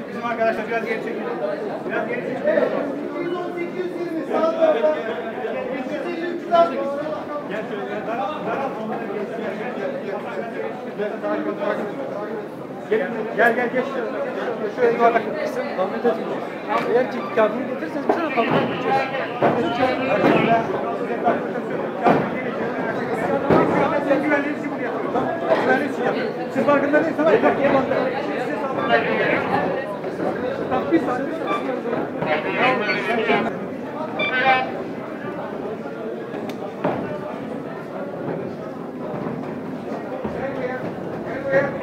Bizim arkadaşlar biraz geri çekin. Biraz geri çekin. 210-820 sağ tarafa. 253 daha sonra. Gel şöyle. Daral. Gel geç. Şöyle yuvarlak. Ahmet Atilla. Eğer ki kağıdını getirirseniz bir tane kağıdını getireceğiz. Güvenliğiniz için bunu yapıyorum. Güvenliğiniz için yapıyorum. Siz farkında değilsiniz ama Tamam, bir saniye. Gel buraya.